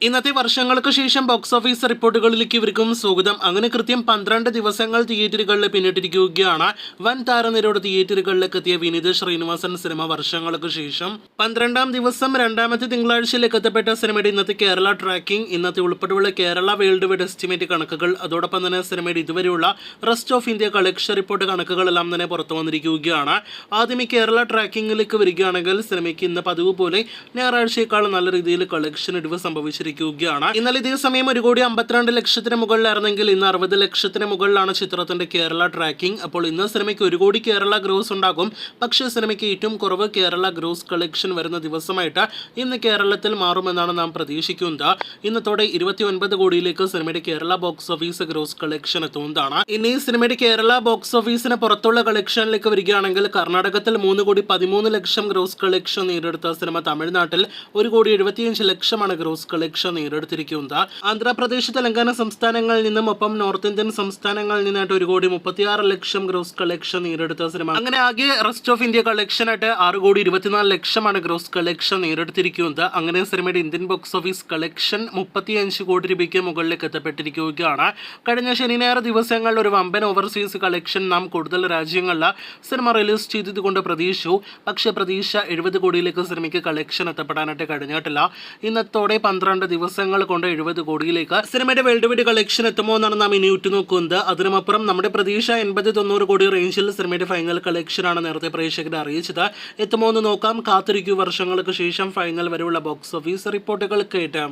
ഇന്നത്തെ വർഷങ്ങൾക്ക് ശേഷം ബോക്സ് ഓഫീസ് റിപ്പോർട്ടുകളിലേക്ക് ഇവർക്കും സ്വാഗതം. അങ്ങനെ കൃത്യം 12 ദിവസങ്ങൾ തിയേറ്ററുകളിൽ പിന്നിട്ടിരിക്കുകയാണ്. വൻ താരനിരയുടെ തിയേറ്ററുകളിലേക്ക് എത്തിയ വിനീത് ശ്രീനിവാസൻ സിനിമ വർഷങ്ങൾക്ക് ശേഷം 12ാം ദിവസം രണ്ടാമത്തെ തിങ്കളാഴ്ചയിലേക്ക് എത്തപ്പെട്ട സിനിമയുടെ ഇന്നത്തെ കേരള ട്രാക്കിംഗ്, ഇന്നത്തെ ഉൾപ്പെടെയുള്ള കേരള വേൾഡ് വൈഡ് എസ്റ്റിമേറ്റ് കണക്കുകൾ, അതോടൊപ്പം തന്നെ സിനിമയുടെ ഇതുവരെയുള്ള rest of India collection report കണക്കുകളെല്ലാം തന്നെ പുറത്തു വന്നിരിക്കുകയാണ്. ആദ്യം ഈ കേരള ട്രാക്കിങ്ങിലേക്ക് വരികയാണെങ്കിൽ സിനിമയ്ക്ക് ഇന്ന് പതിവ് പോലെ ഞായറാഴ്ചയേക്കാൾ നല്ല രീതിയിൽ കളക്ഷൻ ഇടിവ് സംഭവിച്ചിരിക്കുകയാണ്. ഇന്നലെ ഇതേ സമയം 1,52,00,000 മുകളിലായിരുന്നെങ്കിൽ ഇന്ന് 60 ലക്ഷത്തിന് മുകളിലാണ് ചിത്രത്തിന്റെ കേരള ട്രാക്കിംഗ്. അപ്പോൾ ഇന്ന് സിനിമയ്ക്ക് 1 കോടി കേരള ഗ്രോസ് ഉണ്ടാകും. പക്ഷേ സിനിമയ്ക്ക് ഏറ്റവും കുറവ് കേരള ഗ്രോസ് കളക്ഷൻ വരുന്ന ദിവസമായിട്ട് ഇന്ന് കേരളത്തിൽ മാറുമെന്നാണ് നാം പ്രതീക്ഷിക്കുന്നത്. ഇന്നത്തോടെ 29 കോടിയിലേക്ക് സിനിമയുടെ Kerala box office gross collection എത്തുന്നതാണ്. ഇനി സിനിമയുടെ കേരള ബോക്സ് ഓഫീസിന് പുറത്തുള്ള കളക്ഷനിലേക്ക് വരികയാണെങ്കിൽ കർണാടകത്തിൽ 3,13,00,000 ഗ്രോസ് കളക്ഷൻ നേടിയെടുത്ത സിനിമ തമിഴ്നാട്ടിൽ 1,75,00,000 ഗ്രോസ് കളക്ഷൻ നേടിയെടുത്തിരിക്കുന്നത്. ആന്ധ്രാപ്രദേശ്, തെലങ്കാന സംസ്ഥാനങ്ങളിൽ നിന്നും ഒപ്പം നോർത്ത് ഇന്ത്യൻ സംസ്ഥാനങ്ങളിൽ നിന്നായിട്ട് 1,36,00,000 ഗ്രോസ് കളക്ഷൻ നേടിയെടുത്ത സിനിമ. അങ്ങനെ ആകെ റെസ്റ്റ് ഓഫ് ഇന്ത്യ കളക്ഷൻ ആയിട്ട് 6,24,00,000 ഗ്രോസ് കളക്ഷൻ നേടിയെടുത്തിരിക്കുന്നത്. അങ്ങനെ സിനിമയുടെ ഇന്ത്യൻ ബോക്സ് ഓഫീസ് കളക്ഷൻ 35 കോടി രൂപയ്ക്ക് മുകളിലേക്ക് എത്തപ്പെട്ടിരിക്കുകയാണ്. കഴിഞ്ഞ ശനി ഞായർ ദിവസങ്ങളിൽ ഒരു വമ്പൻ ഓവർസീസ് കളക്ഷൻ നാം കൂടുതൽ രാജ്യങ്ങളിൽ സിനിമ റിലീസ് ചെയ്തതുകൊണ്ട് പ്രതീക്ഷിച്ചു. പക്ഷേ പ്രതീക്ഷ 70 കോടിയിലേക്ക് സിനിമയ്ക്ക് കളക്ഷൻ എത്തപ്പെടാനായിട്ട് കഴിഞ്ഞിട്ടില്ല. ഇന്നത്തോടെ 12 ദിവസങ്ങൾ കൊണ്ട് 70 കോടിയിലേക്ക് സിനിമയുടെ വേൾഡ് വൈഡ് കളക്ഷൻ എത്തുമോ എന്നാണ് നാം ഇനി ഉറ്റുനോക്കുന്നത്. അതിനുമപ്പുറം നമ്മുടെ പ്രതീക്ഷ 80-90 കോടി റേഞ്ചിൽ സിനിമയുടെ ഫൈനൽ കളക്ഷനാണ് നേരത്തെ പ്രേക്ഷകരെ അറിയിച്ചത്. എത്തുമോ എന്ന് നോക്കാം. കാത്തിരിക്കൂ വർഷങ്ങൾക്ക് ശേഷം ഫൈനൽ വരെയുള്ള ബോക്സ് ഓഫീസ് റിപ്പോർട്ടുകൾ കേട്ടാം.